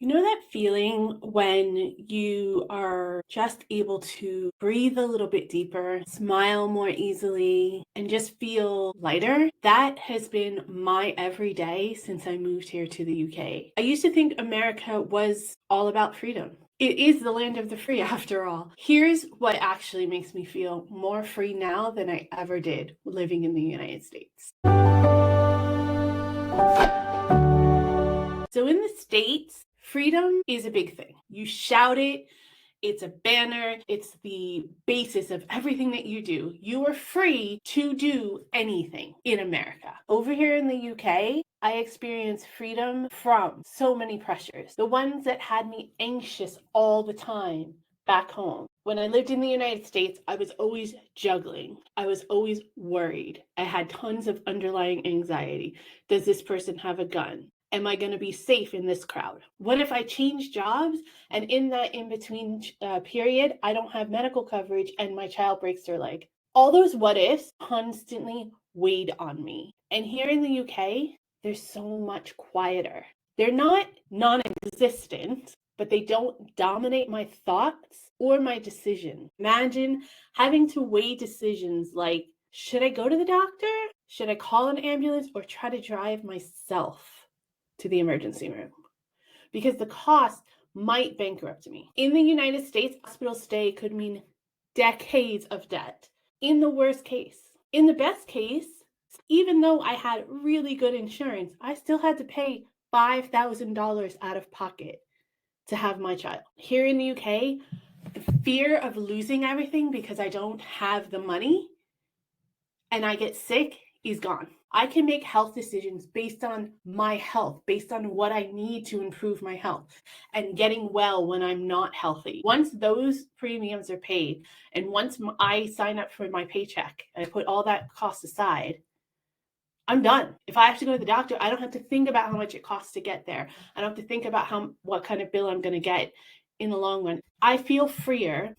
You know that feeling when you are just able to breathe a little bit deeper, smile more easily, and just feel lighter? That has been my everyday since I moved here to the UK. I used to think America was all about freedom. It is the land of the free, after all. Here's what actually makes me feel more free now than I ever did living in the United States. So in the States, freedom is a big thing. You shout it, it's a banner, it's the basis of everything that you do. You are free to do anything in America. Over here in the UK, I experienced freedom from so many pressures. The ones that had me anxious all the time back home. When I lived in the United States, I was always juggling. I was always worried. I had tons of underlying anxiety. Does this person have a gun? Am I going to be safe in this crowd? What if I change jobs and in that in-between period, I don't have medical coverage and my child breaks their leg? All those what ifs constantly weighed on me. And here in the UK, they're so much quieter. They're not non-existent, but they don't dominate my thoughts or my decision. Imagine having to weigh decisions like, should I go to the doctor? Should I call an ambulance or try to drive myself to the emergency room? Because the cost might bankrupt me. In the United States, hospital stay could mean decades of debt. In the worst case. In the best case, even though I had really good insurance, I still had to pay $5,000 out of pocket to have my child. Here in the UK, the fear of losing everything because I don't have the money and I get sick is gone. I can make health decisions based on my health, based on what I need to improve my health and getting well when I'm not healthy. Once those premiums are paid and once I sign up for my paycheck and I put all that cost aside, I'm done. If I have to go to the doctor, I don't have to think about how much it costs to get there. I don't have to think about what kind of bill I'm going to get in the long run. I feel freer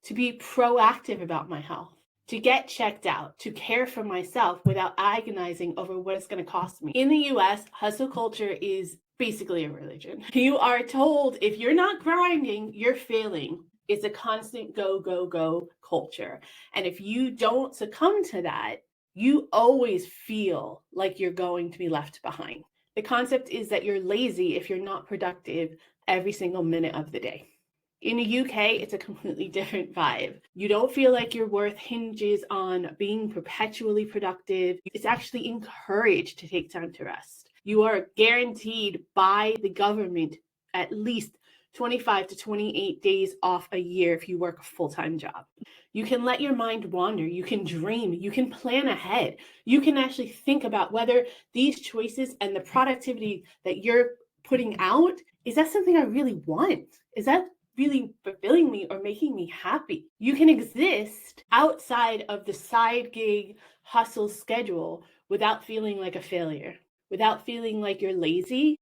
to be proactive about my health, to get checked out, to care for myself without agonizing over what it's going to cost me. In the US, hustle culture is basically a religion. You are told if you're not grinding, you're failing. It's a constant go, go, go culture. And if you don't succumb to that, you always feel like you're going to be left behind. The concept is that you're lazy if you're not productive every single minute of the day. In the UK, it's a completely different vibe. You don't feel like your worth hinges on being perpetually productive. It's actually encouraged to take time to rest. You are guaranteed by the government at least 25 to 28 days off a year if you work a full-time job. You can let your mind wander. You can dream. You can plan ahead. You can actually think about whether these choices and the productivity that you're putting out, is that something I really want? Is that really fulfilling me or making me happy? You can exist outside of the side gig hustle schedule without feeling like a failure, without feeling like you're lazy,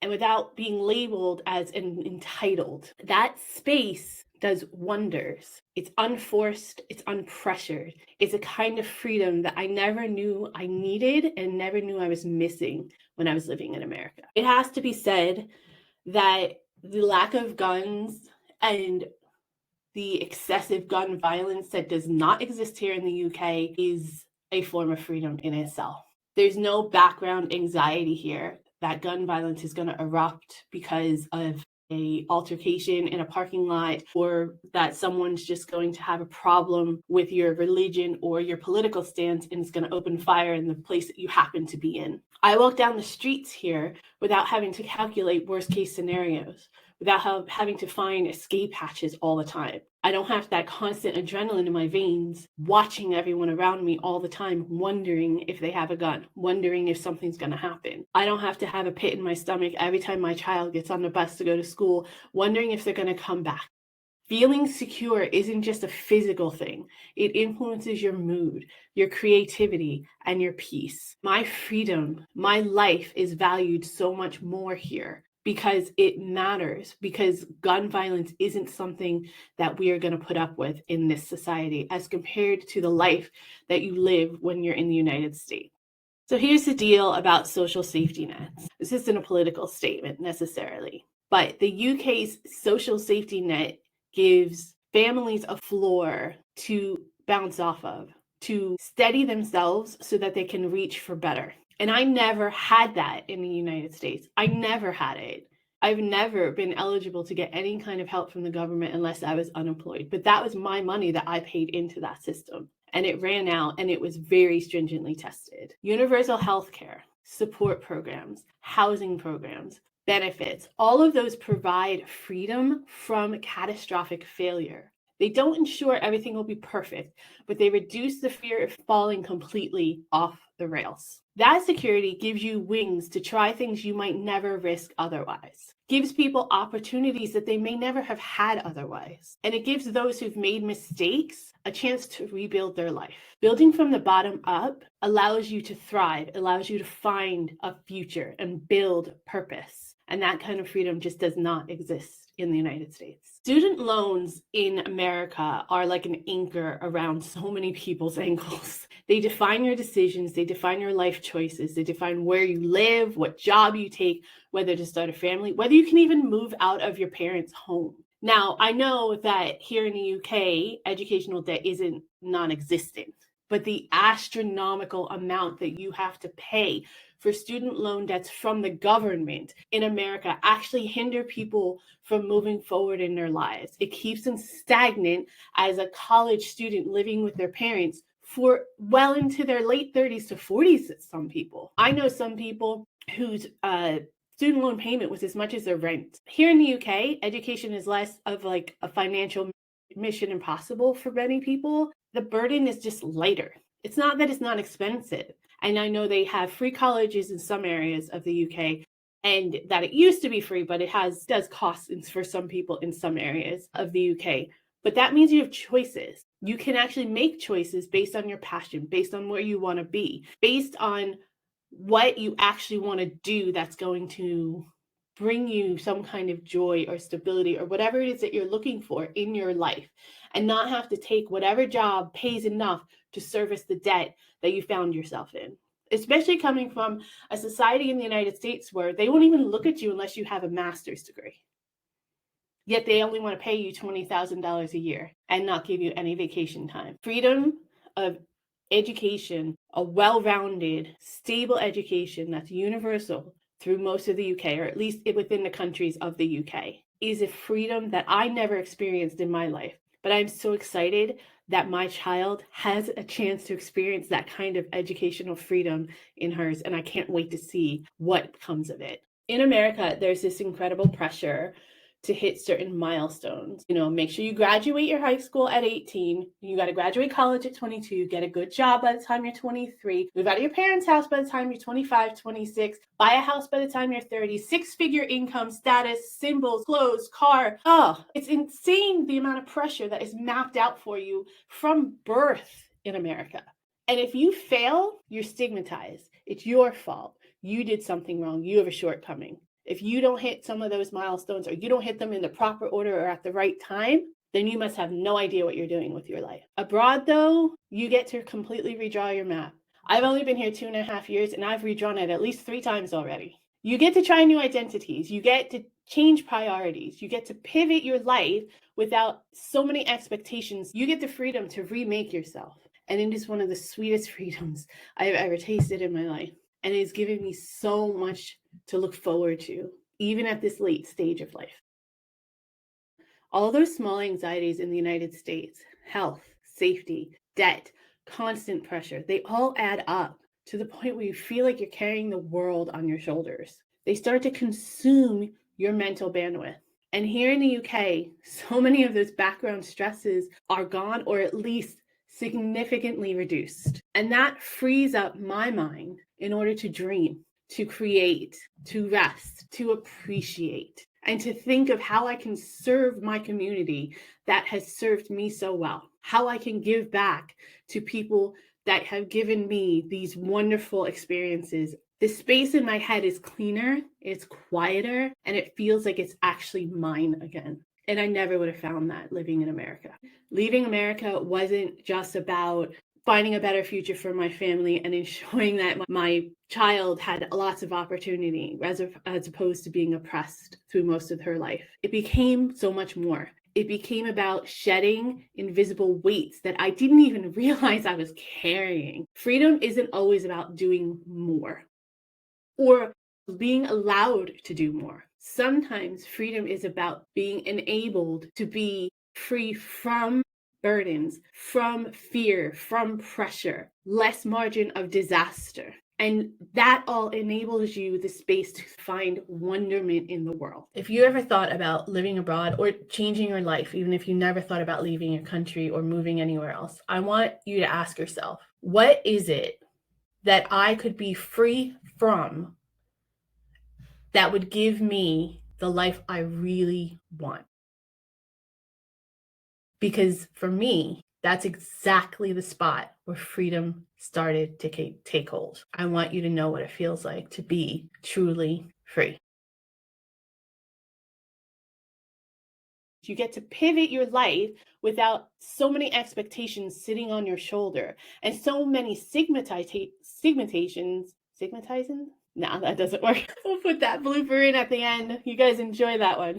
and without being labeled as an entitled. That space does wonders. It's unforced, it's unpressured. It's a kind of freedom that I never knew I needed and never knew I was missing when I was living in America. It has to be said that the lack of guns and the excessive gun violence that does not exist here in the UK is a form of freedom in itself. There's no background anxiety here that gun violence is going to erupt because of a altercation in a parking lot, or that someone's just going to have a problem with your religion or your political stance and is going to open fire in the place that you happen to be in. I walk down the streets here without having to calculate worst case scenarios, without having to find escape hatches all the time. I don't have that constant adrenaline in my veins, watching everyone around me all the time, wondering if they have a gun, wondering if something's going to happen. I don't have to have a pit in my stomach every time my child gets on the bus to go to school, wondering if they're going to come back. Feeling secure isn't just a physical thing. It influences your mood, your creativity, and your peace. My freedom, my life is valued so much more here because it matters, because gun violence isn't something that we are going to put up with in this society as compared to the life that you live when you're in the United States. So here's the deal about social safety nets. This isn't a political statement necessarily, but the UK's social safety net gives families a floor to bounce off of, to steady themselves so that they can reach for better. And I never had that in the United States. I never had it. I've never been eligible to get any kind of help from the government unless I was unemployed. But that was my money that I paid into that system. And it ran out and it was very stringently tested. Universal health care, support programs, housing programs, benefits, all of those provide freedom from catastrophic failure. They don't ensure everything will be perfect, but they reduce the fear of falling completely off the rails. That security gives you wings to try things you might never risk otherwise. Gives people opportunities that they may never have had otherwise. And it gives those who've made mistakes a chance to rebuild their life. Building from the bottom up allows you to thrive, allows you to find a future and build purpose. And that kind of freedom just does not exist in the United States. Student loans in America are like an anchor around so many people's ankles. They define your decisions, they define your life choices, they define where you live, what job you take, whether to start a family, whether you can even move out of your parents' home. Now, I know that here in the UK, educational debt isn't non-existent, but the astronomical amount that you have to pay for student loan debts from the government in America actually hinder people from moving forward in their lives. It keeps them stagnant as a college student living with their parents for well into their late 30s to 40s, some people. I know some people whose student loan payment was as much as their rent. Here in the UK, education is less of like a financial mission impossible for many people. The burden is just lighter. It's not that it's not expensive. And I know they have free colleges in some areas of the UK, and that it used to be free, but it does cost for some people in some areas of the UK. But that means you have choices. You can actually make choices based on your passion, based on where you want to be, based on what you actually want to do that's going to bring you some kind of joy or stability or whatever it is that you're looking for in your life, and not have to take whatever job pays enough to service the debt that you found yourself in. Especially coming from a society in the United States where they won't even look at you unless you have a master's degree. Yet they only want to pay you $20,000 a year and not give you any vacation time. Freedom of education, a well-rounded, stable education that's universal through most of the UK, or at least within the countries of the UK, is a freedom that I never experienced in my life. But I'm so excited that my child has a chance to experience that kind of educational freedom in hers, and I can't wait to see what comes of it. In America, there's this incredible pressure to hit certain milestones. Make sure you graduate your high school at 18. You got to graduate college at 22, get a good job by the time you're 23, move out of your parents' house by the time you're 25, 26, buy a house by the time you're 30, six-figure income, status, symbols, clothes, car. Oh, it's insane the amount of pressure that is mapped out for you from birth in America. And if you fail, you're stigmatized. It's your fault. You did something wrong. You have a shortcoming. If you don't hit some of those milestones, or you don't hit them in the proper order or at the right time, then you must have no idea what you're doing with your life. Abroad, though, you get to completely redraw your map. I've only been here 2.5 years, and I've redrawn it at least 3 times already. You get to try new identities. You get to change priorities. You get to pivot your life without so many expectations. You get the freedom to remake yourself. And it is one of the sweetest freedoms I've ever tasted in my life. And it's given me so much to look forward to, even at this late stage of life. All those small anxieties in the United States, health, safety, debt, constant pressure, they all add up to the point where you feel like you're carrying the world on your shoulders. They start to consume your mental bandwidth. And here in the UK, so many of those background stresses are gone, or at least significantly reduced. And that frees up my mind in order to dream, to create, to rest, to appreciate, and to think of how I can serve my community that has served me so well, how I can give back to people that have given me these wonderful experiences. The space in my head is cleaner, it's quieter, and it feels like it's actually mine again. And I never would have found that living in America. Leaving America wasn't just about finding a better future for my family and ensuring that my child had lots of opportunity as opposed to being oppressed through most of her life. It became so much more. It became about shedding invisible weights that I didn't even realize I was carrying. Freedom isn't always about doing more or being allowed to do more. Sometimes freedom is about being enabled to be free from burdens, from fear, from pressure, less margin of disaster. And that all enables you the space to find wonderment in the world. If you ever thought about living abroad or changing your life, even if you never thought about leaving your country or moving anywhere else, I want you to ask yourself, what is it that I could be free from that would give me the life I really want? Because for me, that's exactly the spot where freedom started to take hold. I want you to know what it feels like to be truly free. You get to pivot your life without so many expectations sitting on your shoulder and so many stigmatizing. No, that doesn't work. We'll put that blooper in at the end. You guys enjoy that one.